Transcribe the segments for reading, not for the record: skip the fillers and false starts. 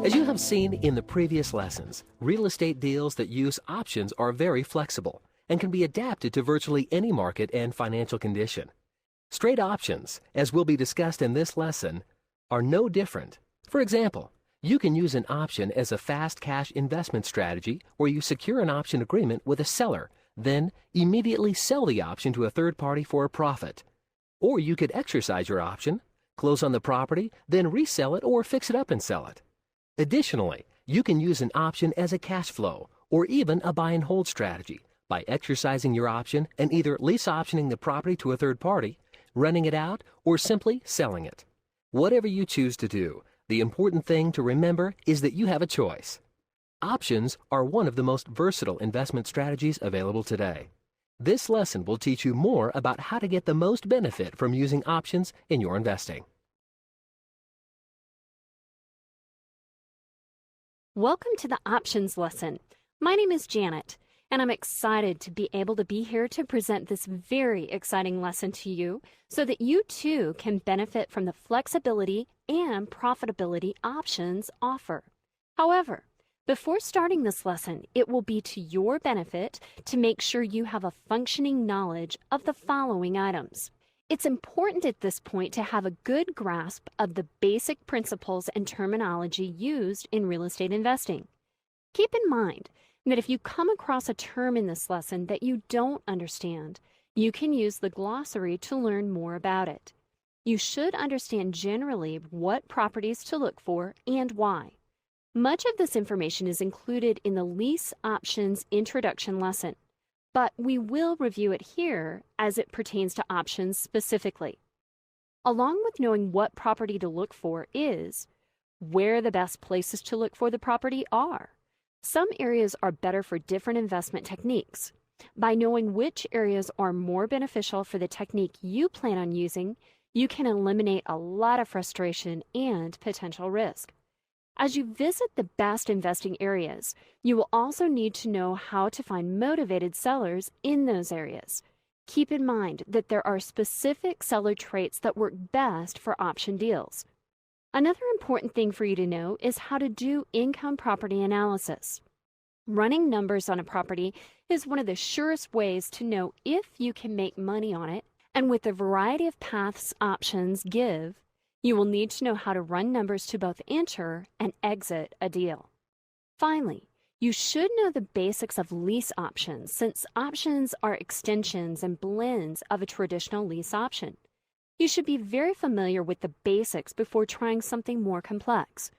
As you have seen in the previous lessons, real estate deals that use options are very flexible and can be adapted to virtually any market and financial condition. Straight options, as will be discussed in this lesson, are no different. For example, you can use an option as a fast cash investment strategy where you secure an option agreement with a seller, then immediately sell the option to a third party for a profit. Or you could exercise your option, close on the property, then resell it or fix it up and sell it. Additionally, you can use an option as a cash flow or even a buy and hold strategy by exercising your option and either lease optioning the property to a third party, renting it out, or simply selling it. Whatever you choose to do, the important thing to remember is that you have a choice. Options are one of the most versatile investment strategies available today. This lesson will teach you more about how to get the most benefit from using options in your investing. Welcome to the options lesson. My name is Janet, and I'm excited to be able to be here to present this very exciting lesson to you so that you too can benefit from the flexibility and profitability options offer. However, before starting this lesson, it will be to your benefit to make sure you have a functioning knowledge of the following items. It's important at this point to have a good grasp of the basic principles and terminology used in real estate investing. Keep in mind that if you come across a term in this lesson that you don't understand, you can use the glossary to learn more about it. You should understand generally what properties to look for and why. Much of this information is included in the lease options introduction lesson, but we will review it here as it pertains to options specifically. Along with knowing what property to look for is where the best places to look for the property are. Some areas are better for different investment techniques. By knowing which areas are more beneficial for the technique you plan on using, you can eliminate a lot of frustration and potential risk. As you visit the best investing areas, you will also need to know how to find motivated sellers in those areas. Keep in mind that there are specific seller traits that work best for option deals. Another important thing for you to know is how to do income property analysis. Running numbers on a property is one of the surest ways to know if you can make money on it, and with the variety of paths options give, you will need to know how to run numbers to both enter and exit a deal. Finally, you should know the basics of lease options, since options are extensions and blends of a traditional lease option. You should be very familiar with the basics before trying something more complex.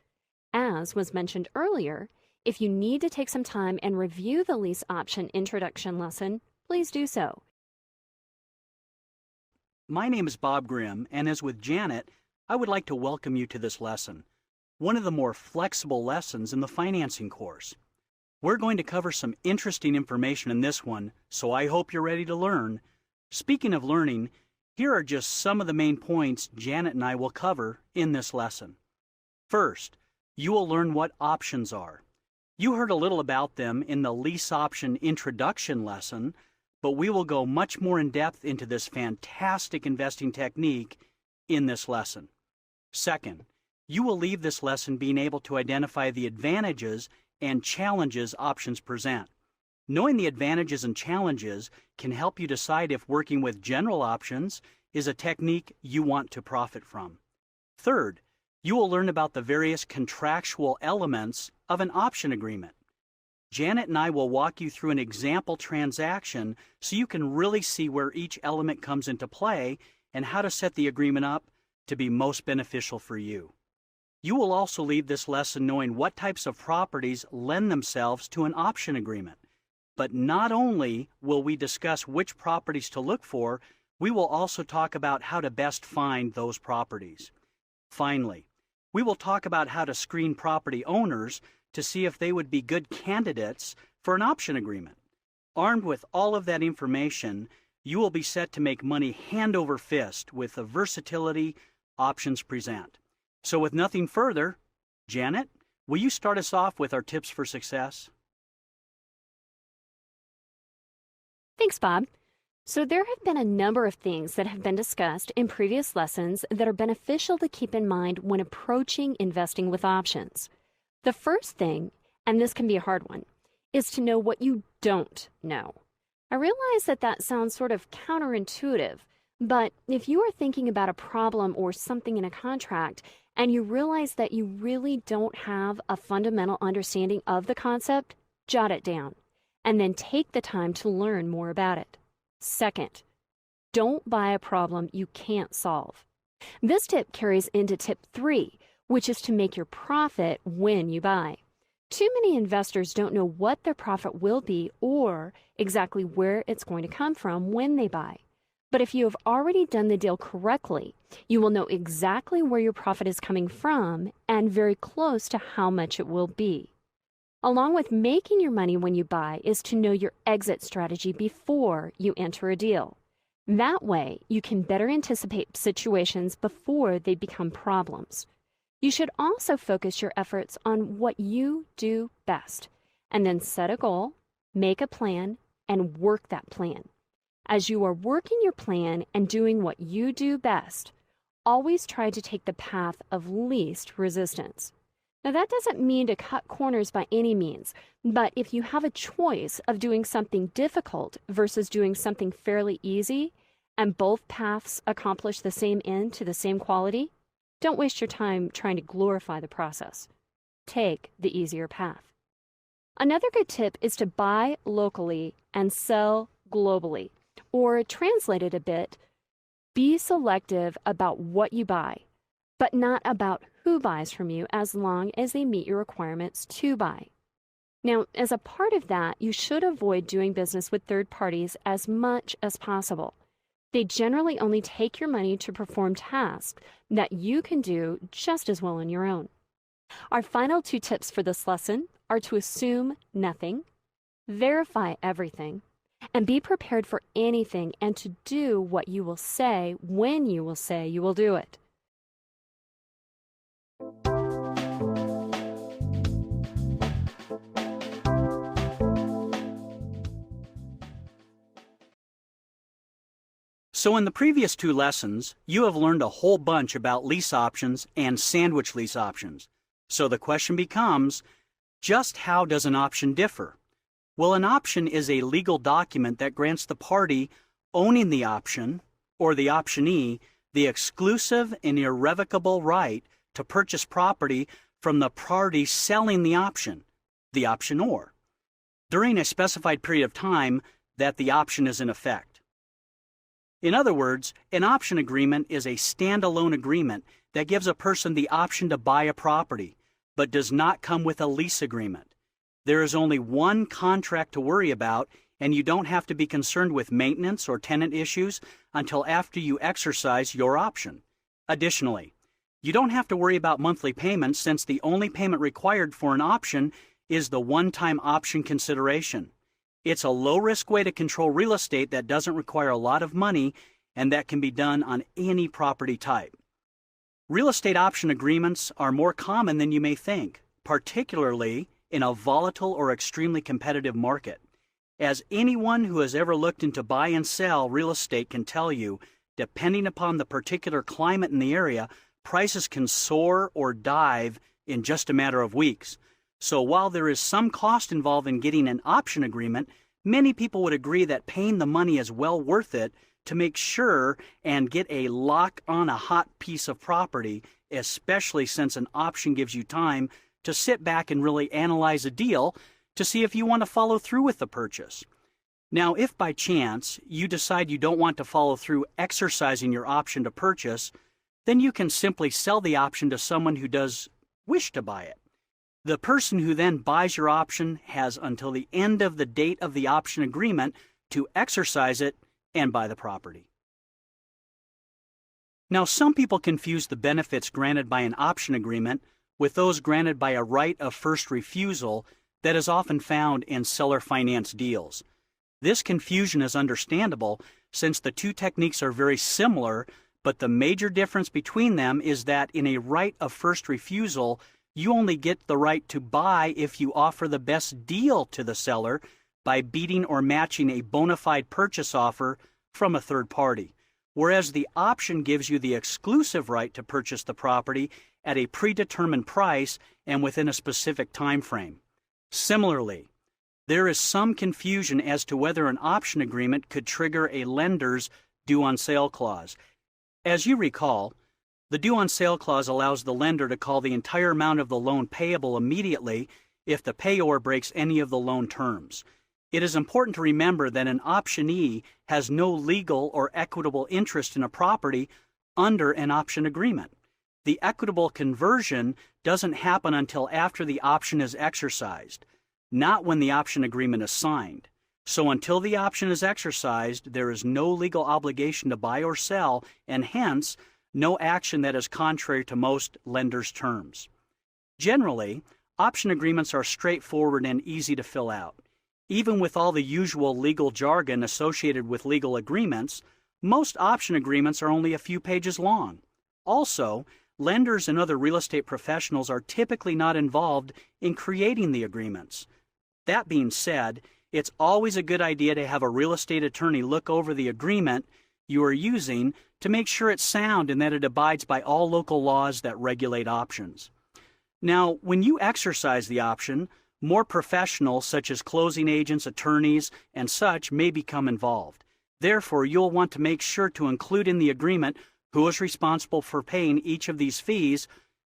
As was mentioned earlier, if you need to take some time and review the lease option introduction lesson, please do so. My name is Bob Grimm, and as with Janet, I would like to welcome you to this lesson, one of the more flexible lessons in the financing course. We're going to cover some interesting information in this one, so I hope you're ready to learn. Speaking of learning, here are just some of the main points Janet and I will cover in this lesson. First, you will learn what options are. You heard a little about them in the lease option introduction lesson, but we will go much more in depth into this fantastic investing technique in this lesson. Second, you will leave this lesson being able to identify the advantages and challenges options present. Knowing the advantages and challenges can help you decide if working with general options is a technique you want to profit from. Third, you will learn about the various contractual elements of an option agreement. Janet and I will walk you through an example transaction so you can really see where each element comes into play and how to set the agreement up to be most beneficial for you. You will also leave this lesson knowing what types of properties lend themselves to an option agreement. But not only will we discuss which properties to look for, we will also talk about how to best find those properties. Finally, we will talk about how to screen property owners to see if they would be good candidates for an option agreement. Armed with all of that information, you will be set to make money hand over fist with the versatility options present. So with nothing further, Janet, will you start us off with our tips for success? Thanks, Bob. So there have been a number of things that have been discussed in previous lessons that are beneficial to keep in mind when approaching investing with options. The first thing, and this can be a hard one, is to know what you don't know. I realize that that sounds sort of counterintuitive, but if you are thinking about a problem or something in a contract and you realize that you really don't have a fundamental understanding of the concept, jot it down and then take the time to learn more about it. Second, don't buy a problem you can't solve. This tip carries into tip 3, which is to make your profit when you buy. Too many investors don't know what their profit will be or exactly where it's going to come from when they buy. But if you have already done the deal correctly, you will know exactly where your profit is coming from and very close to how much it will be. Along with making your money when you buy is to know your exit strategy before you enter a deal. That way, you can better anticipate situations before they become problems. You should also focus your efforts on what you do best, and then set a goal, make a plan, and work that plan. As you are working your plan and doing what you do best, always try to take the path of least resistance. Now, that doesn't mean to cut corners by any means, but if you have a choice of doing something difficult versus doing something fairly easy, and both paths accomplish the same end to the same quality, don't waste your time trying to glorify the process. Take the easier path. Another good tip is to buy locally and sell globally, or translated a bit, be selective about what you buy, but not about who buys from you as long as they meet your requirements to buy. Now, as a part of that, you should avoid doing business with third parties as much as possible. They generally only take your money to perform tasks that you can do just as well on your own. Our final 2 tips for this lesson are to assume nothing, verify everything, and be prepared for anything and to do what you will say when you will say you will do it. So in the previous 2 lessons, you have learned a whole bunch about lease options and sandwich lease options. So the question becomes, just how does an option differ? Well, an option is a legal document that grants the party owning the option, or the optionee, the exclusive and irrevocable right to purchase property from the party selling the option, the optionor, during a specified period of time that the option is in effect. In other words, an option agreement is a standalone agreement that gives a person the option to buy a property, but does not come with a lease agreement. There is only one contract to worry about, and you don't have to be concerned with maintenance or tenant issues until after you exercise your option. Additionally, you don't have to worry about monthly payments since the only payment required for an option is the one-time option consideration. It's a low-risk way to control real estate that doesn't require a lot of money and that can be done on any property type. Real estate option agreements are more common than you may think, particularly in a volatile or extremely competitive market. As anyone who has ever looked into buy and sell real estate can tell you, depending upon the particular climate in the area, prices can soar or dive in just a matter of weeks. So while there is some cost involved in getting an option agreement, many people would agree that paying the money is well worth it to make sure and get a lock on a hot piece of property, especially since an option gives you time to sit back and really analyze a deal to see if you want to follow through with the purchase. Now, if by chance you decide you don't want to follow through exercising your option to purchase, then you can simply sell the option to someone who does wish to buy it. The person who then buys your option has until the end of the date of the option agreement to exercise it and buy the property. Now, some people confuse the benefits granted by an option agreement with those granted by a right of first refusal that is often found in seller finance deals. This confusion is understandable since the 2 techniques are very similar, but the major difference between them is that in a right of first refusal, you only get the right to buy if you offer the best deal to the seller by beating or matching a bona fide purchase offer from a third party, whereas the option gives you the exclusive right to purchase the property at a predetermined price and within a specific time frame. Similarly, there is some confusion as to whether an option agreement could trigger a lender's due on sale clause. As you recall, the due on sale clause allows the lender to call the entire amount of the loan payable immediately if the payor breaks any of the loan terms. It is important to remember that an optionee has no legal or equitable interest in a property under an option agreement. The equitable conversion doesn't happen until after the option is exercised, not when the option agreement is signed. So until the option is exercised, there is no legal obligation to buy or sell, and hence, no action that is contrary to most lenders' terms. Generally, option agreements are straightforward and easy to fill out. Even with all the usual legal jargon associated with legal agreements, most option agreements are only a few pages long. Also, lenders and other real estate professionals are typically not involved in creating the agreements. That being said, it's always a good idea to have a real estate attorney look over the agreement you are using to make sure it's sound and that it abides by all local laws that regulate options. Now, when you exercise the option, more professionals such as closing agents, attorneys, and such may become involved. Therefore, you'll want to make sure to include in the agreement who is responsible for paying each of these fees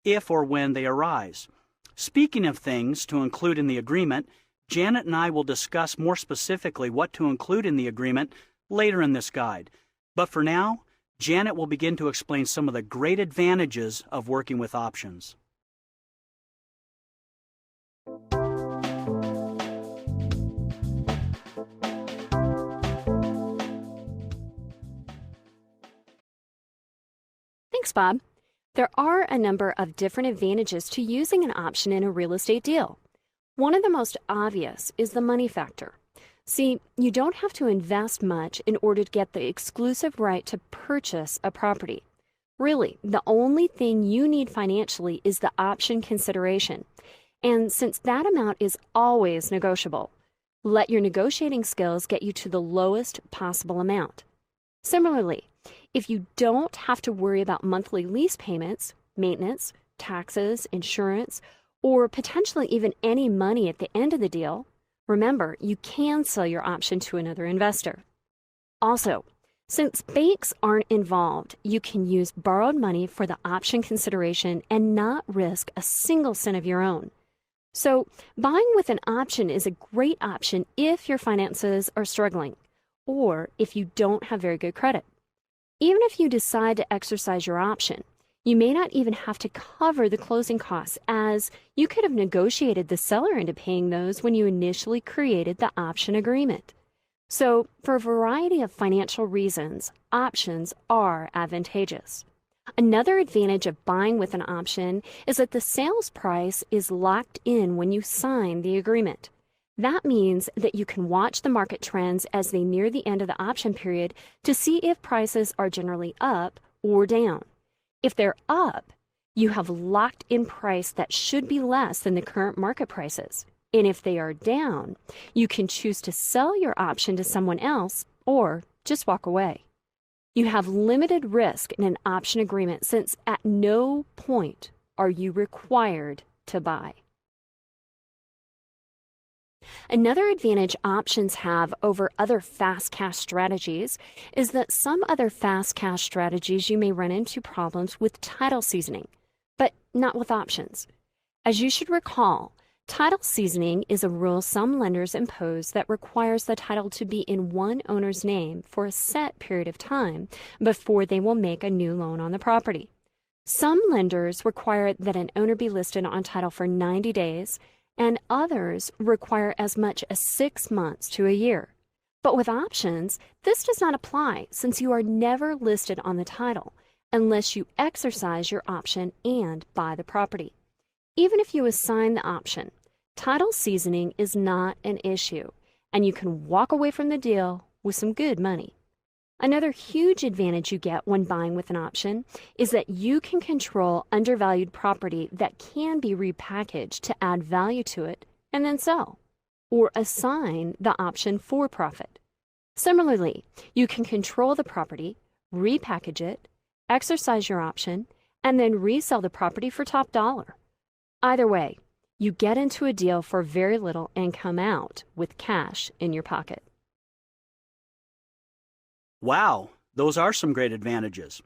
if or when they arise. Speaking of things to include in the agreement, Janet and I will discuss more specifically what to include in the agreement later in this guide. But for now, Janet will begin to explain some of the great advantages of working with options. Thanks, Bob. There are a number of different advantages to using an option in a real estate deal. One of the most obvious is the money factor. See, you don't have to invest much in order to get the exclusive right to purchase a property. Really, the only thing you need financially is the option consideration. And since that amount is always negotiable, let your negotiating skills get you to the lowest possible amount. Similarly, if you don't have to worry about monthly lease payments, maintenance, taxes, insurance, or potentially even any money at the end of the deal, remember, you can sell your option to another investor. Also, since banks aren't involved, you can use borrowed money for the option consideration and not risk a single cent of your own. So, buying with an option is a great option if your finances are struggling, or if you don't have very good credit. Even if you decide to exercise your option, you may not even have to cover the closing costs, as you could have negotiated the seller into paying those when you initially created the option agreement. So, for a variety of financial reasons, options are advantageous. Another advantage of buying with an option is that the sales price is locked in when you sign the agreement. That means that you can watch the market trends as they near the end of the option period to see if prices are generally up or down. If they're up, you have locked in price that should be less than the current market prices. And if they are down, you can choose to sell your option to someone else or just walk away. You have limited risk in an option agreement since at no point are you required to buy. Another advantage options have over other fast cash strategies is that some other fast cash strategies you may run into problems with title seasoning, but not with options. As you should recall, title seasoning is a rule some lenders impose that requires the title to be in one owner's name for a set period of time before they will make a new loan on the property. Some lenders require that an owner be listed on title for 90 days, and others require as much as 6 months to a year. But with options, this does not apply since you are never listed on the title unless you exercise your option and buy the property. Even if you assign the option, title seasoning is not an issue, and you can walk away from the deal with some good money. Another huge advantage you get when buying with an option is that you can control undervalued property that can be repackaged to add value to it and then sell, or assign the option for profit. Similarly, you can control the property, repackage it, exercise your option, and then resell the property for top dollar. Either way, you get into a deal for very little and come out with cash in your pocket. Wow, those are some great advantages.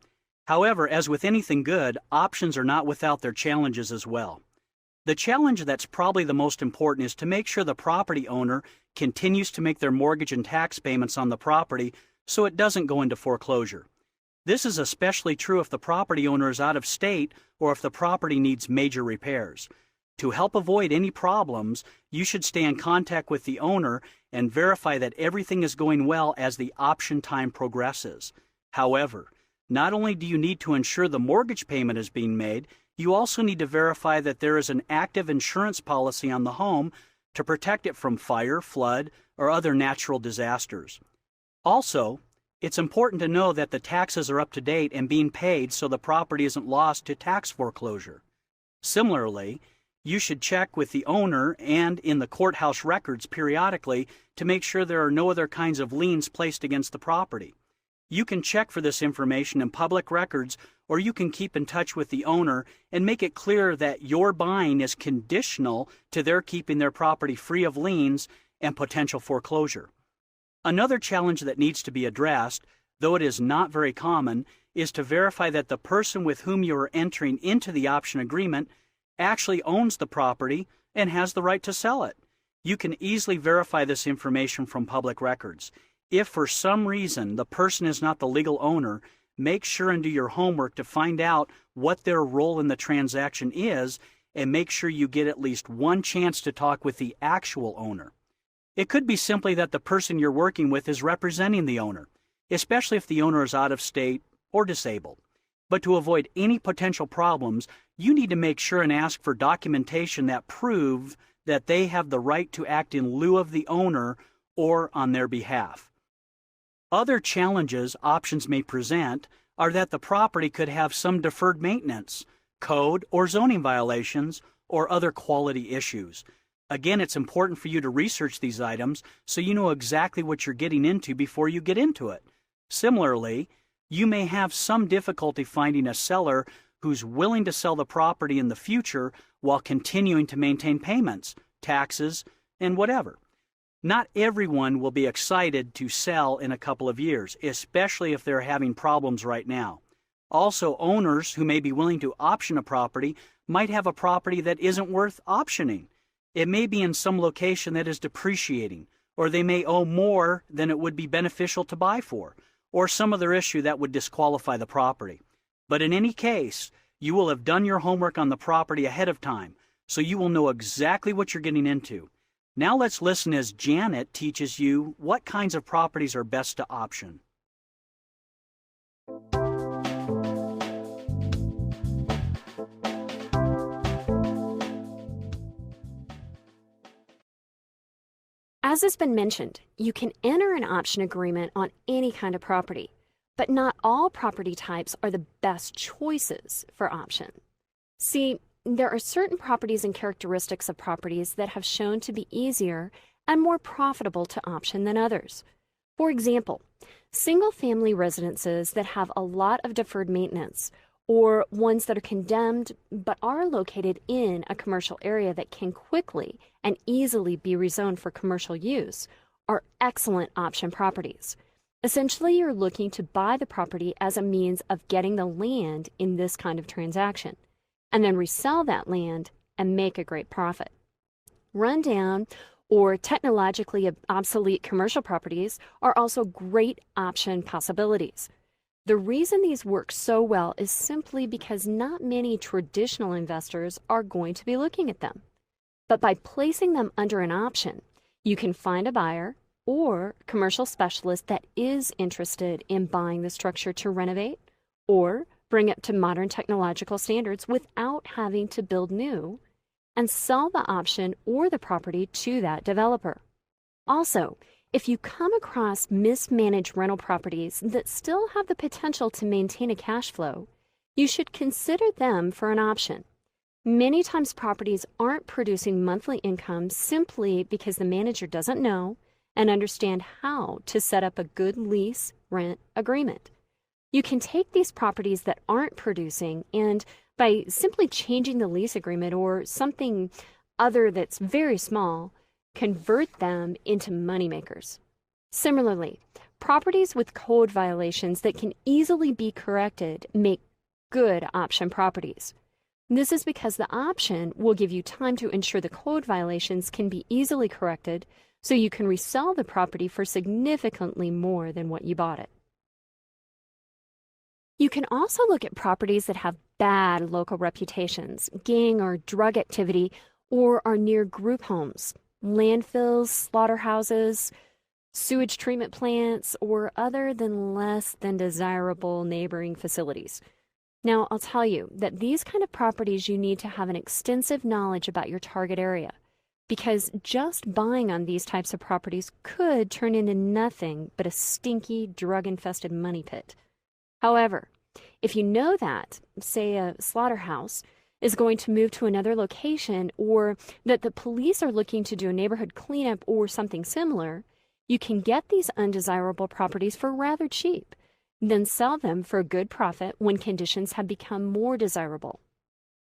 However, as with anything good, options are not without their challenges as well. The challenge that's probably the most important is to make sure the property owner continues to make their mortgage and tax payments on the property so it doesn't go into foreclosure. This is especially true if the property owner is out of state or if the property needs major repairs. To help avoid any problems, you should stay in contact with the owner and verify that everything is going well as the option time progresses. However, not only do you need to ensure the mortgage payment is being made, you also need to verify that there is an active insurance policy on the home to protect it from fire, flood, or other natural disasters. Also, it's important to know that the taxes are up to date and being paid so the property isn't lost to tax foreclosure. Similarly, you should check with the owner and in the courthouse records periodically to make sure there are no other kinds of liens placed against the property. You can check for this information in public records, or you can keep in touch with the owner and make it clear that your buying is conditional to their keeping their property free of liens and potential foreclosure. Another challenge that needs to be addressed, though it is not very common, is to verify that the person with whom you are entering into the option agreement actually owns the property and has the right to sell it. You can easily verify this information from public records. If for some reason the person is not the legal owner, make sure and do your homework to find out what their role in the transaction is and make sure you get at least one chance to talk with the actual owner. It could be simply that the person you're working with is representing the owner, especially if the owner is out of state or disabled. But to avoid any potential problems, you need to make sure and ask for documentation that prove that they have the right to act in lieu of the owner or on their behalf. Other challenges options may present are that the property could have some deferred maintenance, code or zoning violations, or other quality issues. Again, it's important for you to research these items so you know exactly what you're getting into before you get into it. Similarly, you may have some difficulty finding a seller who's willing to sell the property in the future while continuing to maintain payments, taxes, and whatever. Not everyone will be excited to sell in a couple of years, especially if they're having problems right now. Also, owners who may be willing to option a property might have a property that isn't worth optioning. It may be in some location that is depreciating, or they may owe more than it would be beneficial to buy for, or some other issue that would disqualify the property. But in any case, you will have done your homework on the property ahead of time, so you will know exactly what you're getting into. Now let's listen as Janet teaches you what kinds of properties are best to option. As has been mentioned, you can enter an option agreement on any kind of property, but not all property types are the best choices for option. See, there are certain properties and characteristics of properties that have shown to be easier and more profitable to option than others. For example, single-family residences that have a lot of deferred maintenance, or ones that are condemned but are located in a commercial area that can quickly and easily be rezoned for commercial use, are excellent option properties. Essentially, you're looking to buy the property as a means of getting the land in this kind of transaction, and then resell that land and make a great profit. Rundown or technologically obsolete commercial properties are also great option possibilities. The reason these work so well is simply because not many traditional investors are going to be looking at them. But by placing them under an option, you can find a buyer or commercial specialist that is interested in buying the structure to renovate or bring it to modern technological standards without having to build new, and sell the option or the property to that developer. Also, if you come across mismanaged rental properties that still have the potential to maintain a cash flow, you should consider them for an option. Many times properties aren't producing monthly income simply because the manager doesn't know and understand how to set up a good lease rent agreement. You can take these properties that aren't producing and by simply changing the lease agreement or something other that's very small, convert them into moneymakers. Similarly, properties with code violations that can easily be corrected make good option properties. This is because the option will give you time to ensure the code violations can be easily corrected so you can resell the property for significantly more than what you bought it. You can also look at properties that have bad local reputations, gang or drug activity, or are near group homes, landfills, slaughterhouses, sewage treatment plants, or other than less than desirable neighboring facilities. Now, I'll tell you that these kind of properties you need to have an extensive knowledge about your target area, because just buying on these types of properties could turn into nothing but a stinky, drug-infested money pit. However, if you know that, say, a slaughterhouse is going to move to another location, or that the police are looking to do a neighborhood cleanup or something similar, you can get these undesirable properties for rather cheap, then sell them for a good profit when conditions have become more desirable.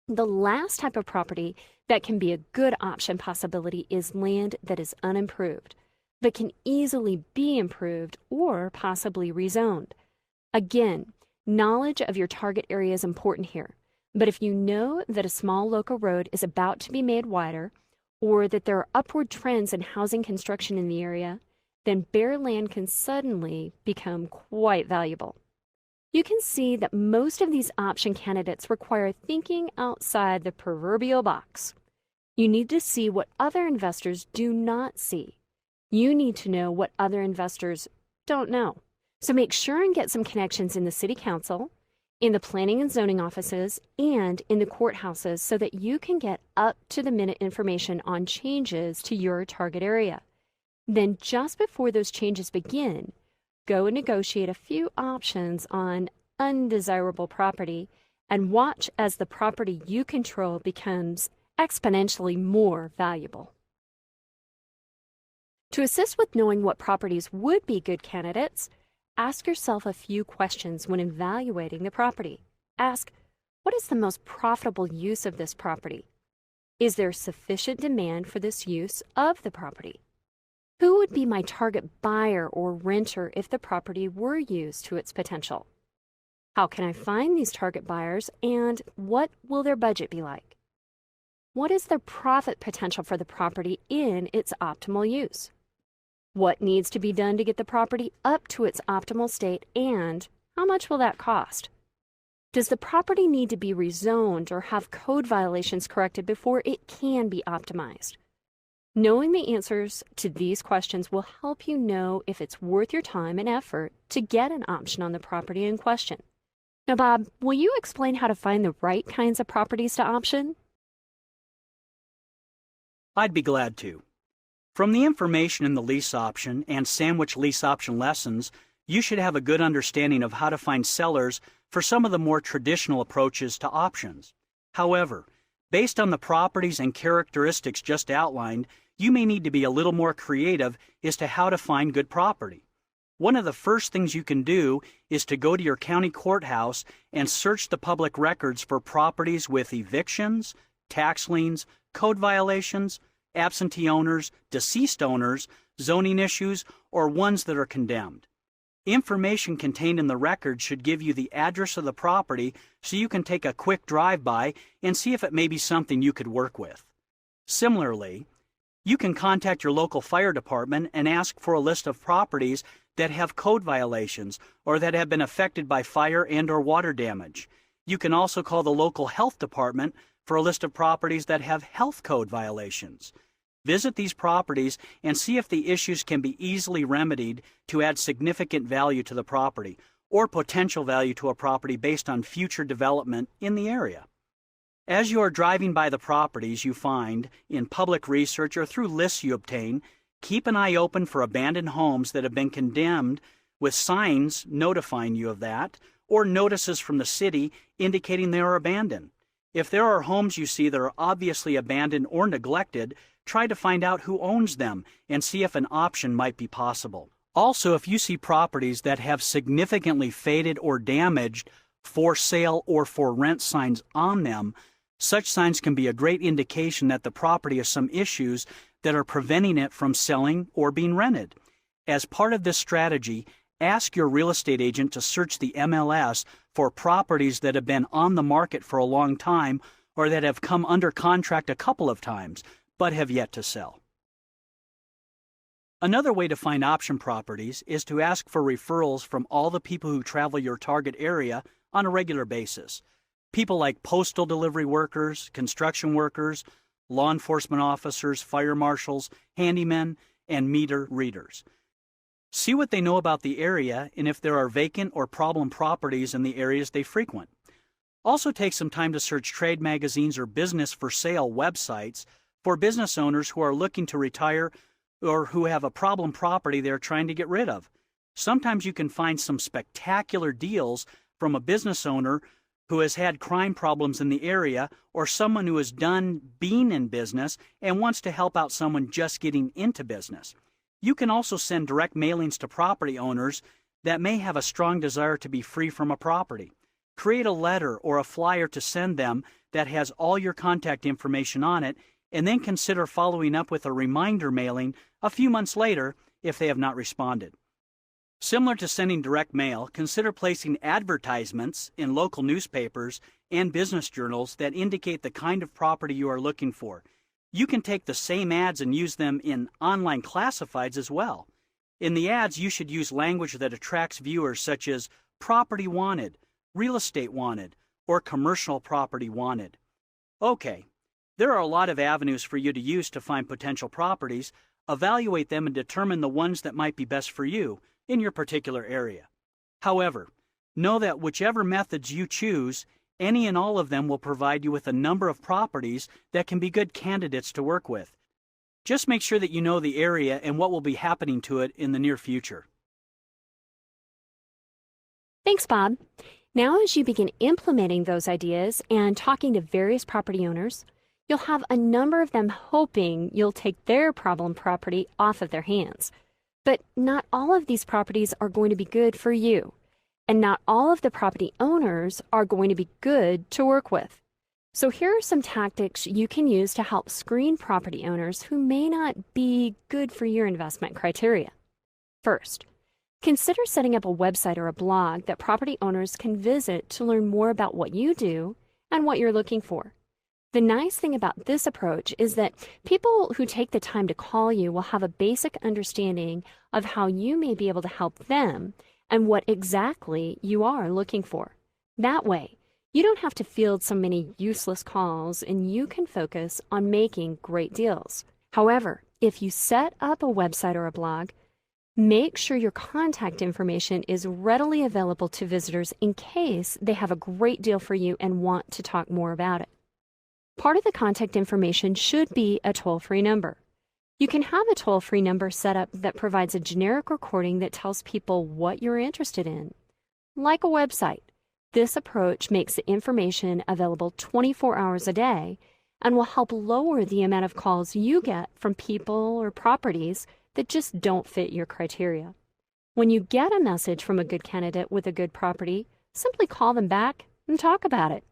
The last type of property that can be a good option possibility is land that is unimproved, but can easily be improved or possibly rezoned. Again, knowledge of your target area is important here, but if you know that a small local road is about to be made wider, or that there are upward trends in housing construction in the area, then bare land can suddenly become quite valuable. You can see that most of these option candidates require thinking outside the proverbial box. You need to see what other investors do not see. You need to know what other investors don't know. So make sure and get some connections in the city council, in the planning and zoning offices, and in the courthouses so that you can get up-to-the-minute information on changes to your target area. Then just before those changes begin, go and negotiate a few options on undesirable property and watch as the property you control becomes exponentially more valuable. To assist with knowing what properties would be good candidates, ask yourself a few questions when evaluating the property. Ask, what is the most profitable use of this property? Is there sufficient demand for this use of the property? Who would be my target buyer or renter if the property were used to its potential? How can I find these target buyers, and what will their budget be like? What is their profit potential for the property in its optimal use? What needs to be done to get the property up to its optimal state, and how much will that cost? Does the property need to be rezoned or have code violations corrected before it can be optimized? Knowing the answers to these questions will help you know if it's worth your time and effort to get an option on the property in question. Now, Bob, will you explain how to find the right kinds of properties to option? I'd be glad to. From the information in the lease option and sandwich lease option lessons, you should have a good understanding of how to find sellers for some of the more traditional approaches to options. However, based on the properties and characteristics just outlined, you may need to be a little more creative as to how to find good property. One of the first things you can do is to go to your county courthouse and search the public records for properties with evictions, tax liens, code violations, absentee owners, deceased owners, zoning issues, or ones that are condemned. Information contained in the record should give you the address of the property so you can take a quick drive-by and see if it may be something you could work with. Similarly, you can contact your local fire department and ask for a list of properties that have code violations or that have been affected by fire and/or water damage. You can also call the local health department for a list of properties that have health code violations. Visit these properties and see if the issues can be easily remedied to add significant value to the property or potential value to a property based on future development in the area. As you are driving by the properties you find in public research or through lists you obtain, keep an eye open for abandoned homes that have been condemned with signs notifying you of that or notices from the city indicating they are abandoned. If there are homes you see that are obviously abandoned or neglected, try to find out who owns them and see if an option might be possible. Also, if you see properties that have significantly faded or damaged, for sale or for rent signs on them, such signs can be a great indication that the property has some issues that are preventing it from selling or being rented. As part of this strategy, ask your real estate agent to search the MLS for properties that have been on the market for a long time or that have come under contract a couple of times but have yet to sell. Another way to find option properties is to ask for referrals from all the people who travel your target area on a regular basis. People like postal delivery workers, construction workers, law enforcement officers, fire marshals, handymen, and meter readers. See what they know about the area and if there are vacant or problem properties in the areas they frequent. Also take some time to search trade magazines or business for sale websites for business owners who are looking to retire or who have a problem property they're trying to get rid of. Sometimes you can find some spectacular deals from a business owner who has had crime problems in the area or someone who is done being in business and wants to help out someone just getting into business. You can also send direct mailings to property owners that may have a strong desire to be free from a property. Create a letter or a flyer to send them that has all your contact information on it, and then consider following up with a reminder mailing a few months later if they have not responded. Similar to sending direct mail, consider placing advertisements in local newspapers and business journals that indicate the kind of property you are looking for. You can take the same ads and use them in online classifieds as well. In the ads, you should use language that attracts viewers such as property wanted, real estate wanted, or commercial property wanted. Okay, there are a lot of avenues for you to use to find potential properties. Evaluate them and determine the ones that might be best for you in your particular area. However, know that whichever methods you choose, any and all of them will provide you with a number of properties that can be good candidates to work with. Just make sure that you know the area and what will be happening to it in the near future. Thanks, Bob. Now, as you begin implementing those ideas and talking to various property owners, you'll have a number of them hoping you'll take their problem property off of their hands. But not all of these properties are going to be good for you, and not all of the property owners are going to be good to work with. So here are some tactics you can use to help screen property owners who may not be good for your investment criteria. First, consider setting up a website or a blog that property owners can visit to learn more about what you do and what you're looking for. The nice thing about this approach is that people who take the time to call you will have a basic understanding of how you may be able to help them and what exactly you are looking for. That way, you don't have to field so many useless calls and you can focus on making great deals. However, if you set up a website or a blog, make sure your contact information is readily available to visitors in case they have a great deal for you and want to talk more about it. Part of the contact information should be a toll-free number. You can have a toll-free number set up that provides a generic recording that tells people what you're interested in. Like a website, this approach makes the information available 24 hours a day and will help lower the amount of calls you get from people or properties that just don't fit your criteria. When you get a message from a good candidate with a good property, simply call them back and talk about it.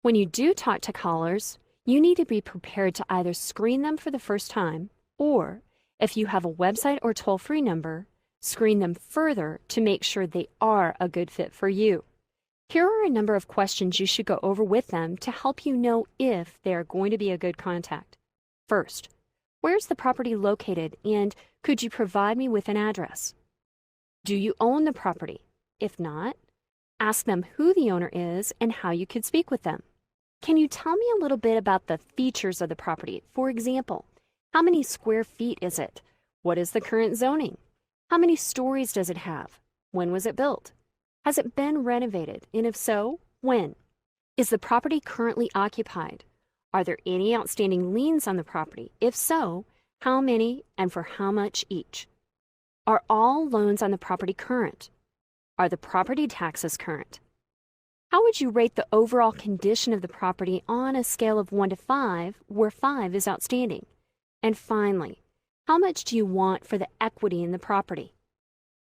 When you do talk to callers, you need to be prepared to either screen them for the first time, or if you have a website or toll-free number, screen them further to make sure they are a good fit for you. Here are a number of questions you should go over with them to help you know if they are going to be a good contact. First, where's the property located, and could you provide me with an address? Do you own the property? If not, ask them who the owner is and how you could speak with them. Can you tell me a little bit about the features of the property? For example, how many square feet is it? What is the current zoning? How many stories does it have? When was it built? Has it been renovated? And if so, when? Is the property currently occupied? Are there any outstanding liens on the property? If so, how many and for how much each? Are all loans on the property current? Are the property taxes current? How would you rate the overall condition of the property on a scale of 1 to 5, where 5 is outstanding? And finally, how much do you want for the equity in the property?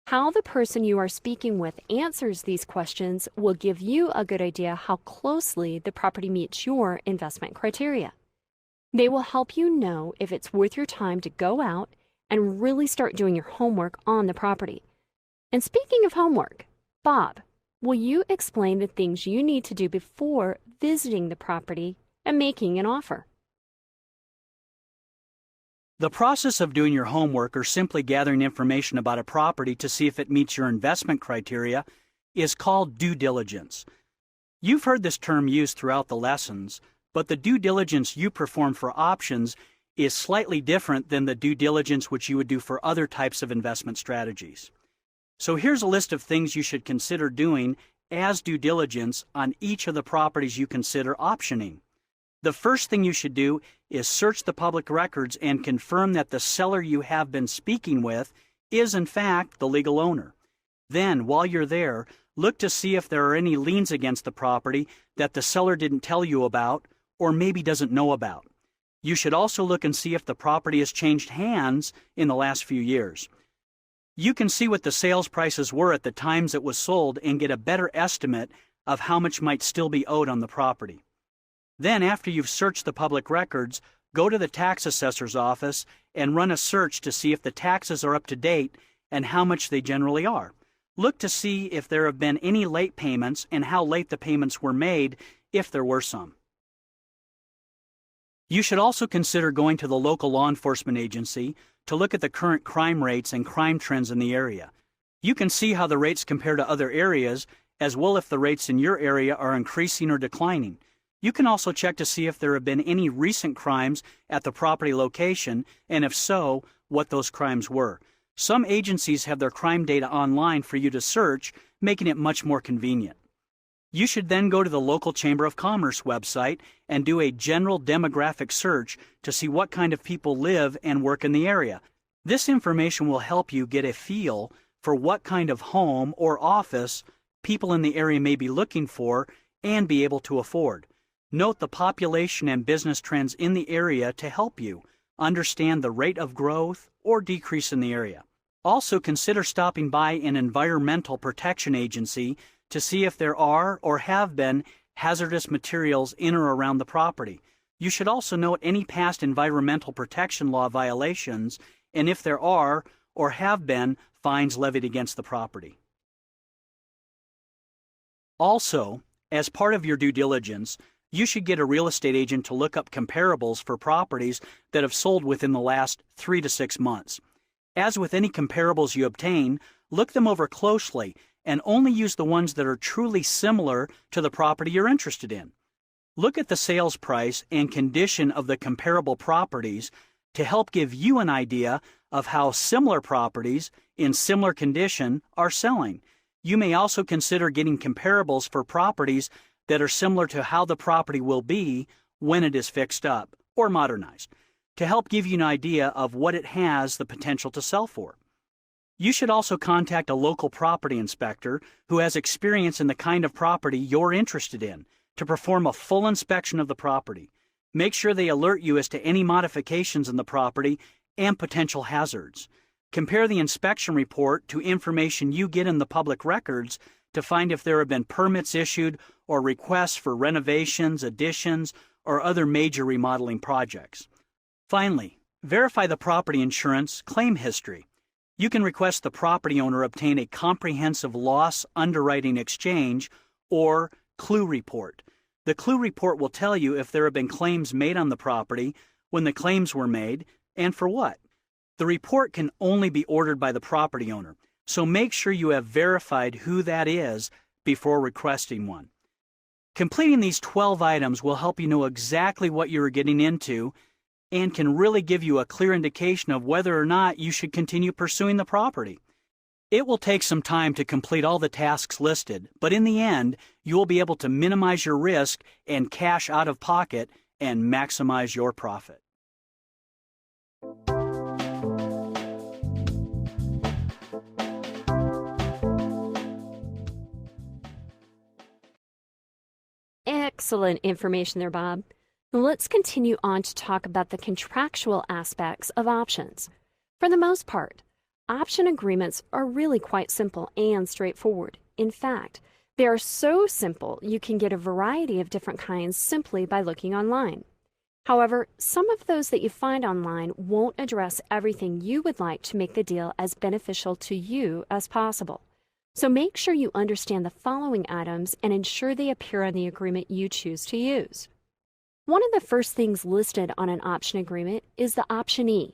How the person you are speaking with answers these questions will give you a good idea how closely the property meets your investment criteria. They will help you know if it's worth your time to go out and really start doing your homework on the property. And speaking of homework, Bob, will you explain the things you need to do before visiting the property and making an offer? The process of doing your homework or simply gathering information about a property to see if it meets your investment criteria is called due diligence. You've heard this term used throughout the lessons, but the due diligence you perform for options is slightly different than the due diligence which you would do for other types of investment strategies. So here's a list of things you should consider doing as due diligence on each of the properties you consider optioning. The first thing you should do is search the public records and confirm that the seller you have been speaking with is in fact the legal owner. Then, while you're there, look to see if there are any liens against the property that the seller didn't tell you about or maybe doesn't know about. You should also look and see if the property has changed hands in the last few years. You can see what the sales prices were at the times it was sold and get a better estimate of how much might still be owed on the property. Then, after you've searched the public records, go to the tax assessor's office and run a search to see if the taxes are up to date and how much they generally are. Look to see if there have been any late payments and how late the payments were made, if there were some. You should also consider going to the local law enforcement agency to look at the current crime rates and crime trends in the area. You can see how the rates compare to other areas, as well if the rates in your area are increasing or declining. You can also check to see if there have been any recent crimes at the property location, and if so, what those crimes were. Some agencies have their crime data online for you to search, making it much more convenient. You should then go to the local Chamber of Commerce website and do a general demographic search to see what kind of people live and work in the area. This information will help you get a feel for what kind of home or office people in the area may be looking for and be able to afford. Note the population and business trends in the area to help you understand the rate of growth or decrease in the area. Also, consider stopping by an environmental protection agency to see if there are or have been hazardous materials in or around the property. You should also note any past environmental protection law violations and if there are or have been fines levied against the property. Also, as part of your due diligence, you should get a real estate agent to look up comparables for properties that have sold within the last 3 to 6 months. As with any comparables you obtain, look them over closely and only use the ones that are truly similar to the property you're interested in. Look at the sales price and condition of the comparable properties to help give you an idea of how similar properties in similar condition are selling. You may also consider getting comparables for properties that are similar to how the property will be when it is fixed up or modernized, to help give you an idea of what it has the potential to sell for. You should also contact a local property inspector who has experience in the kind of property you're interested in to perform a full inspection of the property. Make sure they alert you as to any modifications in the property and potential hazards. Compare the inspection report to information you get in the public records to find if there have been permits issued or requests for renovations, additions, or other major remodeling projects. Finally, verify the property insurance claim history. You can request the property owner obtain a comprehensive loss underwriting exchange or CLUE report. The CLUE report will tell you if there have been claims made on the property, when the claims were made, and for what. The report can only be ordered by the property owner, so make sure you have verified who that is before requesting one. Completing these 12 items will help you know exactly what you are getting into and can really give you a clear indication of whether or not you should continue pursuing the property. It will take some time to complete all the tasks listed, but in the end, you will be able to minimize your risk and cash out of pocket and maximize your profit. Excellent information there, Bob. Let's continue on to talk about the contractual aspects of options. For the most part, option agreements are really quite simple and straightforward. In fact, they are so simple you can get a variety of different kinds simply by looking online. However, some of those that you find online won't address everything you would like to make the deal as beneficial to you as possible. So make sure you understand the following items and ensure they appear on the agreement you choose to use. One of the first things listed on an option agreement is the optionee.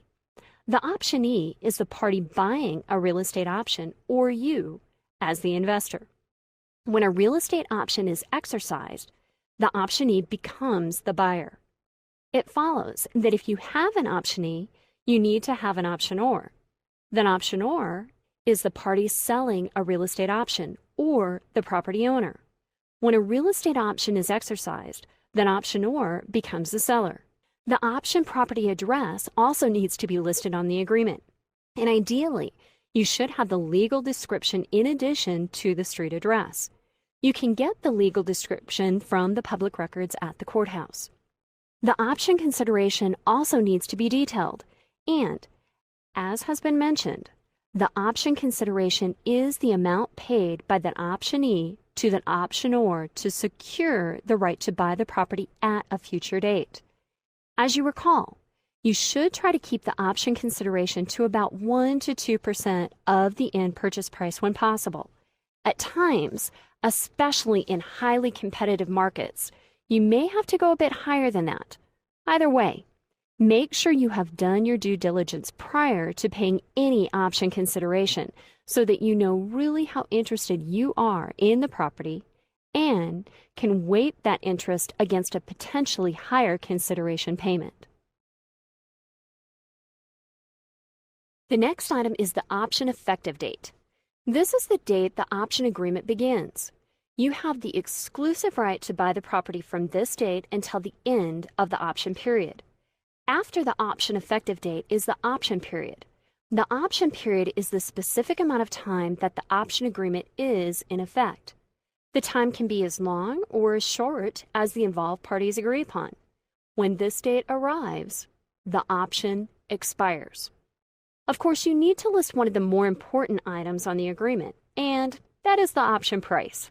The optionee is the party buying a real estate option, or you as the investor. When a real estate option is exercised, the optionee becomes the buyer. It follows that if you have an optionee, you need to have an optionor. The optionor is the party selling a real estate option, or the property owner. When a real estate option is exercised, the optionor becomes the seller. The option property address also needs to be listed on the agreement. And ideally, you should have the legal description in addition to the street address. You can get the legal description from the public records at the courthouse. The option consideration also needs to be detailed, and, as has been mentioned, the option consideration is the amount paid by the optionee to the optionor to secure the right to buy the property at a future date. As you recall, you should try to keep the option consideration to about 1 to 2% of the end purchase price when possible. At times, especially in highly competitive markets, you may have to go a bit higher than that. Either way, make sure you have done your due diligence prior to paying any option consideration so that you know really how interested you are in the property and can weight that interest against a potentially higher consideration payment. The next item is the option effective date. This is the date the option agreement begins. You have the exclusive right to buy the property from this date until the end of the option period. After the option effective date is the option period. The option period is the specific amount of time that the option agreement is in effect. The time can be as long or as short as the involved parties agree upon. When this date arrives, the option expires. Of course, you need to list one of the more important items on the agreement, and that is the option price.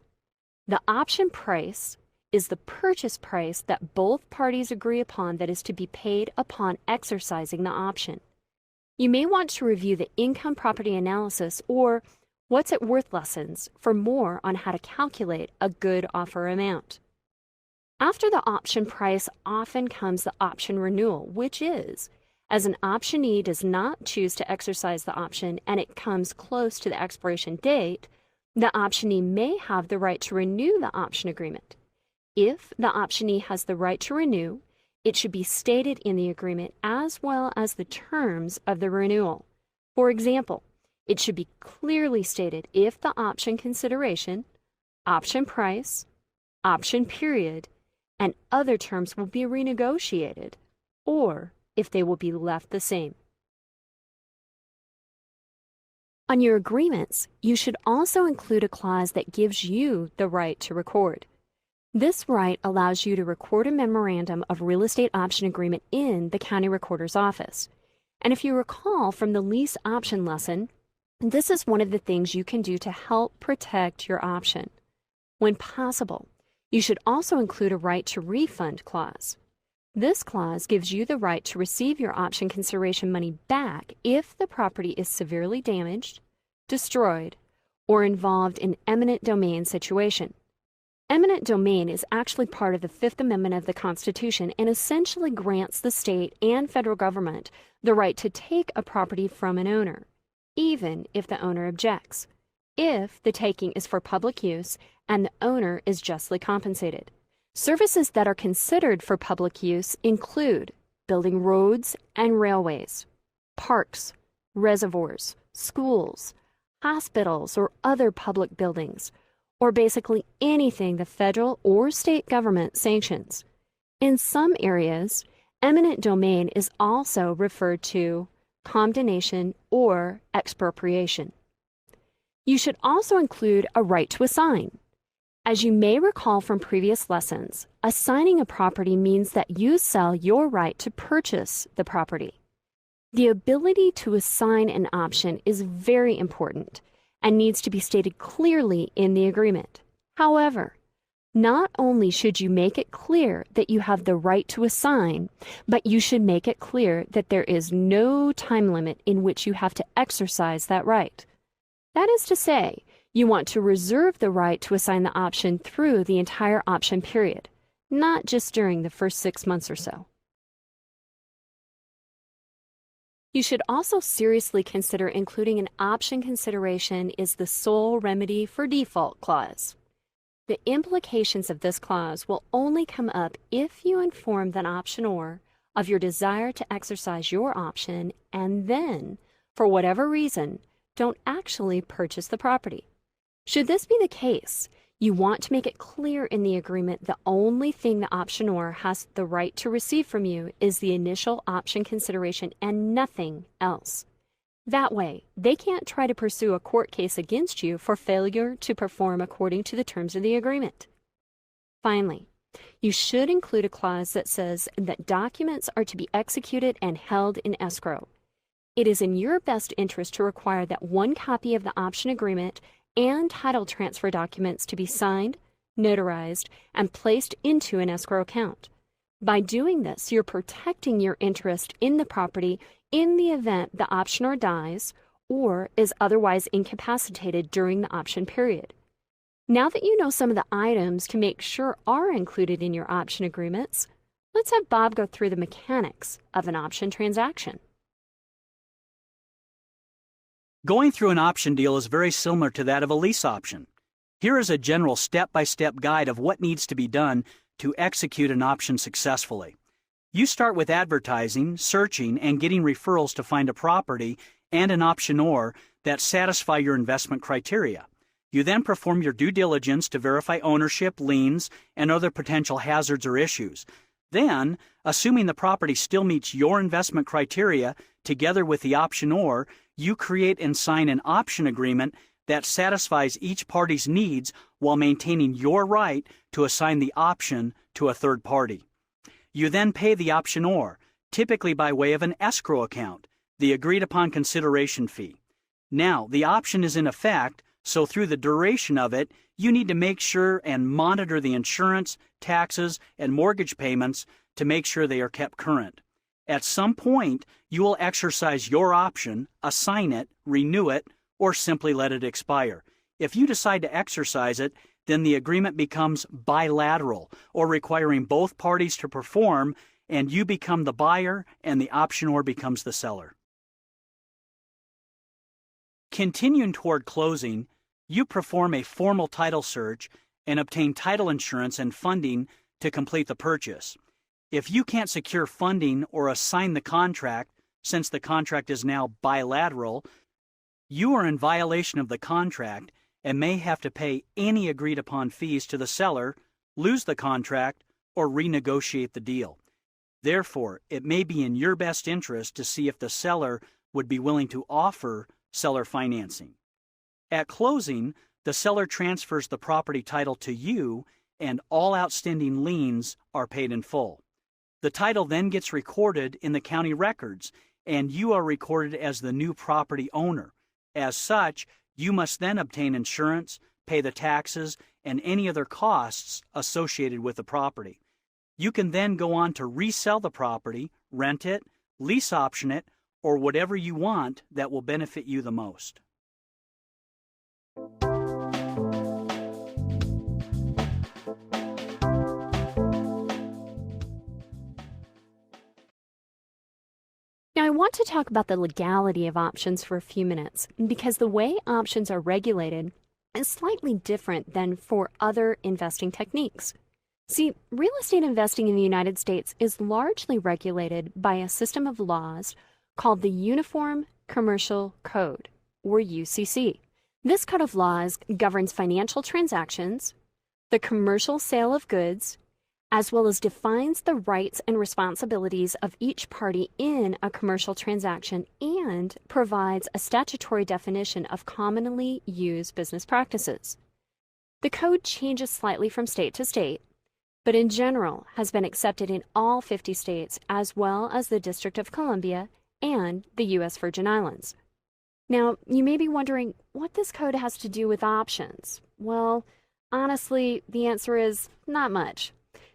The option price is the purchase price that both parties agree upon that is to be paid upon exercising the option. You may want to review the income property analysis or What's It Worth lessons for more on how to calculate a good offer amount. After the option price often comes the option renewal, which is, as an optionee does not choose to exercise the option and it comes close to the expiration date, the optionee may have the right to renew the option agreement. If the optionee has the right to renew, it should be stated in the agreement as well as the terms of the renewal. For example, it should be clearly stated if the option consideration, option price, option period, and other terms will be renegotiated, or if they will be left the same. On your agreements, you should also include a clause that gives you the right to record. This right allows you to record a memorandum of real estate option agreement in the county recorder's office. And if you recall from the lease option lesson, this is one of the things you can do to help protect your option. When possible, you should also include a right to refund clause. This clause gives you the right to receive your option consideration money back if the property is severely damaged, destroyed, or involved in eminent domain situation. Eminent domain is actually part of the Fifth Amendment of the Constitution and essentially grants the state and federal government the right to take a property from an owner, even if the owner objects, if the taking is for public use and the owner is justly compensated. Services that are considered for public use include building roads and railways, parks, reservoirs, schools, hospitals, or other public buildings, or basically anything the federal or state government sanctions. In some areas, eminent domain is also referred to condemnation or expropriation. You should also include a right to assign. As you may recall from previous lessons, assigning a property means that you sell your right to purchase the property. The ability to assign an option is very important and needs to be stated clearly in the agreement. However, not only should you make it clear that you have the right to assign, but you should make it clear that there is no time limit in which you have to exercise that right. That is to say, you want to reserve the right to assign the option through the entire option period, not just during the first 6 months or so. You should also seriously consider including an option consideration is the sole remedy for default clause. The implications of this clause will only come up if you inform the optionor of your desire to exercise your option and then, for whatever reason, don't actually purchase the property. Should this be the case, you want to make it clear in the agreement the only thing the optionor has the right to receive from you is the initial option consideration and nothing else. That way, they can't try to pursue a court case against you for failure to perform according to the terms of the agreement. Finally, you should include a clause that says that documents are to be executed and held in escrow. It is in your best interest to require that one copy of the option agreement and title transfer documents to be signed, notarized, and placed into an escrow account. By doing this, you're protecting your interest in the property in the event the optionor dies or is otherwise incapacitated during the option period. Now that you know some of the items to make sure are included in your option agreements, let's have Bob go through the mechanics of an option transaction. Going through an option deal is very similar to that of a lease option. Here is a general step-by-step guide of what needs to be done to execute an option successfully. You start with advertising, searching, and getting referrals to find a property and an optionor that satisfy your investment criteria. You then perform your due diligence to verify ownership, liens, and other potential hazards or issues. Then, assuming the property still meets your investment criteria, together with the optionor, you create and sign an option agreement that satisfies each party's needs while maintaining your right to assign the option to a third party. You then pay the optionor, typically by way of an escrow account, the agreed-upon consideration fee. Now, the option is in effect, so through the duration of it, you need to make sure and monitor the insurance, taxes, and mortgage payments to make sure they are kept current. At some point, you will exercise your option, assign it, renew it, or simply let it expire. If you decide to exercise it, then the agreement becomes bilateral, or requiring both parties to perform, and you become the buyer and the optionor becomes the seller. Continuing toward closing, you perform a formal title search and obtain title insurance and funding to complete the purchase. If you can't secure funding or assign the contract, since the contract is now bilateral, you are in violation of the contract and may have to pay any agreed-upon fees to the seller, lose the contract, or renegotiate the deal. Therefore, it may be in your best interest to see if the seller would be willing to offer seller financing. At closing, the seller transfers the property title to you, and all outstanding liens are paid in full. The title then gets recorded in the county records, and you are recorded as the new property owner. As such, you must then obtain insurance, pay the taxes, and any other costs associated with the property. You can then go on to resell the property, rent it, lease option it, or whatever you want that will benefit you the most. Now, I want to talk about the legality of options for a few minutes, because the way options are regulated is slightly different than for other investing techniques. See, real estate investing in the United States is largely regulated by a system of laws called the Uniform Commercial Code, or UCC. This code of laws governs financial transactions, the commercial sale of goods, as well as defines the rights and responsibilities of each party in a commercial transaction and provides a statutory definition of commonly used business practices. The code changes slightly from state to state, but in general has been accepted in all 50 states as well as the District of Columbia and the U.S. Virgin Islands. Now, you may be wondering what this code has to do with options. Well, honestly, the answer is not much.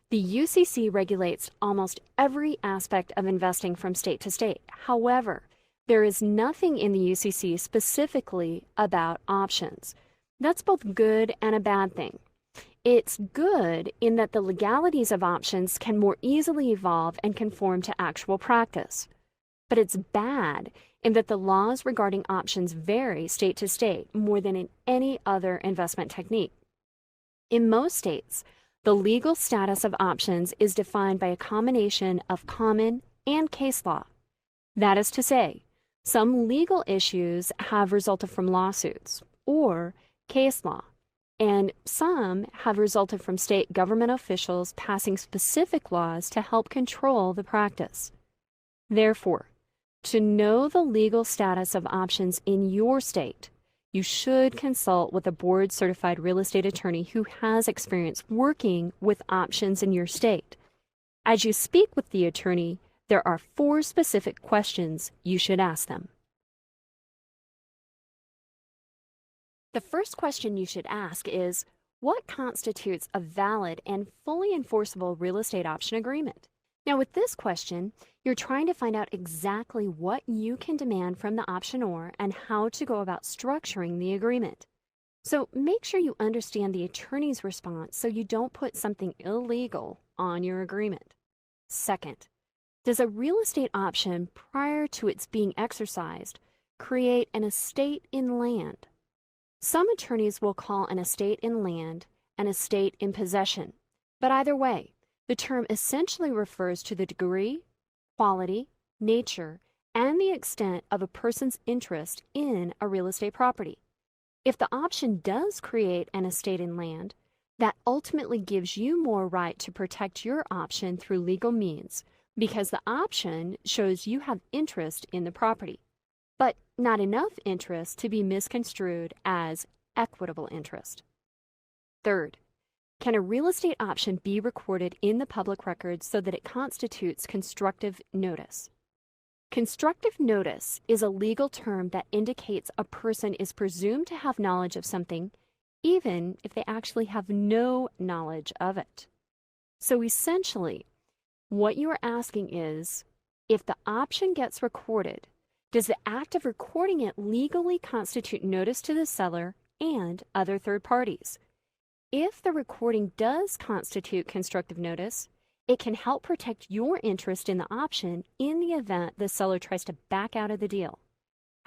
The UCC regulates almost every aspect of investing from state to state. However, there is nothing in the UCC specifically about options. That's both good and a bad thing. It's good in that the legalities of options can more easily evolve and conform to actual practice. But it's bad in that the laws regarding options vary state to state more than in any other investment technique. In most states, the legal status of options is defined by a combination of common and case law. That is to say, some legal issues have resulted from lawsuits or case law, and some have resulted from state government officials passing specific laws to help control the practice. Therefore, to know the legal status of options in your state, you should consult with a board-certified real estate attorney who has experience working with options in your state. As you speak with the attorney, there are 4 specific questions you should ask them. The first question you should ask is, what constitutes a valid and fully enforceable real estate option agreement? Now, with this question, you're trying to find out exactly what you can demand from the optionor and how to go about structuring the agreement. So make sure you understand the attorney's response so you don't put something illegal on your agreement. Second, does a real estate option prior to its being exercised create an estate in land? Some attorneys will call an estate in land an estate in possession, but either way, the term essentially refers to the degree, quality, nature, and the extent of a person's interest in a real estate property. If the option does create an estate in land, that ultimately gives you more right to protect your option through legal means because the option shows you have interest in the property, but not enough interest to be misconstrued as equitable interest. Third, can a real estate option be recorded in the public record so that it constitutes constructive notice? Constructive notice is a legal term that indicates a person is presumed to have knowledge of something, even if they actually have no knowledge of it. So essentially, what you are asking is, if the option gets recorded, does the act of recording it legally constitute notice to the seller and other third parties? If the recording does constitute constructive notice, it can help protect your interest in the option in the event the seller tries to back out of the deal.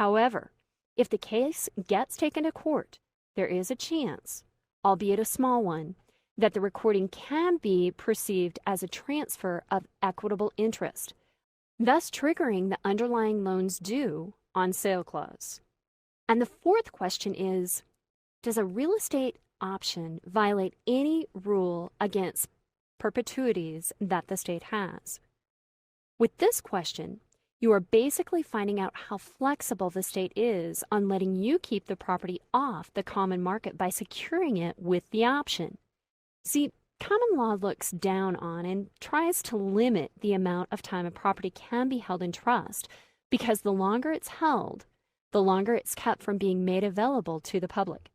However, if the case gets taken to court, there is a chance, albeit a small one, that the recording can be perceived as a transfer of equitable interest, thus triggering the underlying loan's due on sale clause. And the fourth question is, does a real estate option violate any rule against perpetuities that the state has? With this question, you are basically finding out how flexible the state is on letting you keep the property off the common market by securing it with the option. See, common law looks down on and tries to limit the amount of time a property can be held in trust because the longer it's held, the longer it's kept from being made available to the public.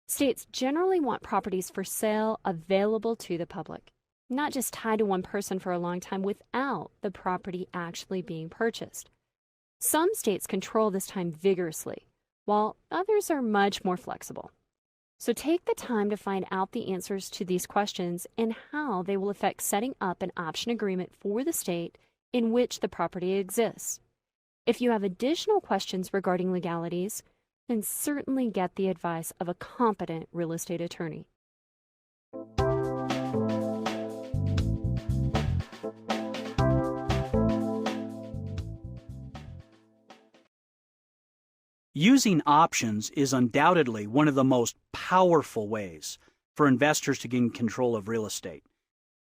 States generally want properties for sale available to the public, not just tied to one person for a long time without the property actually being purchased. Some states control this time vigorously, while others are much more flexible. So take the time to find out the answers to these questions and how they will affect setting up an option agreement for the state in which the property exists. If you have additional questions regarding legalities, then certainly get the advice of a competent real estate attorney. Using options is undoubtedly one of the most powerful ways for investors to gain control of real estate.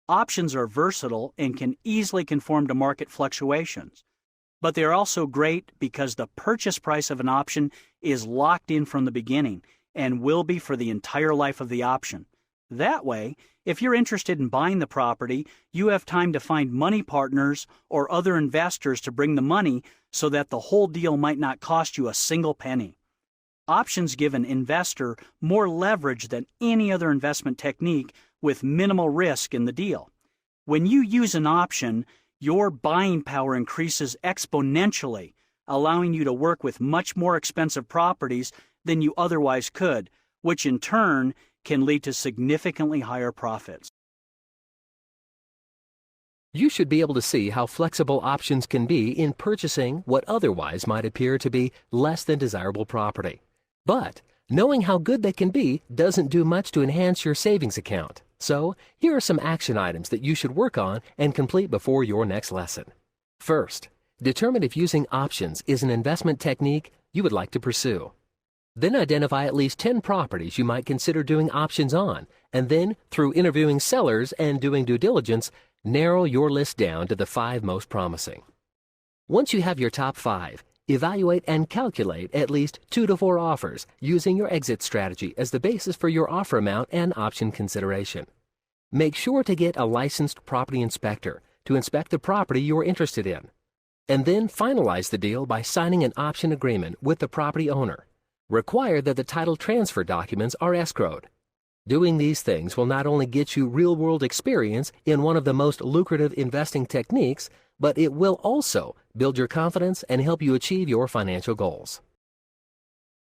Options are versatile and can easily conform to market fluctuations, but they are also great because the purchase price of an option is locked in from the beginning and will be for the entire life of the option. That way, if you're interested in buying the property, you have time to find money partners or other investors to bring the money so that the whole deal might not cost you a single penny. Options give an investor more leverage than any other investment technique with minimal risk in the deal. When you use an option, your buying power increases exponentially, allowing you to work with much more expensive properties than you otherwise could, which in turn can lead to significantly higher profits. You should be able to see how flexible options can be in purchasing what otherwise might appear to be less than desirable property. But knowing how good they can be doesn't do much to enhance your savings account. So here are some action items that you should work on and complete before your next lesson. First, determine if using options is an investment technique you would like to pursue. Then identify at least 10 properties you might consider doing options on, and then, through interviewing sellers and doing due diligence, narrow your list down to the 5 most promising. Once you have your top 5, evaluate and calculate at least 2 to 4 offers using your exit strategy as the basis for your offer amount and option consideration. Make sure to get a licensed property inspector to inspect the property you are interested in. And then finalize the deal by signing an option agreement with the property owner. Require that the title transfer documents are escrowed. Doing these things will not only get you real-world experience in one of the most lucrative investing techniques, but it will also build your confidence and help you achieve your financial goals.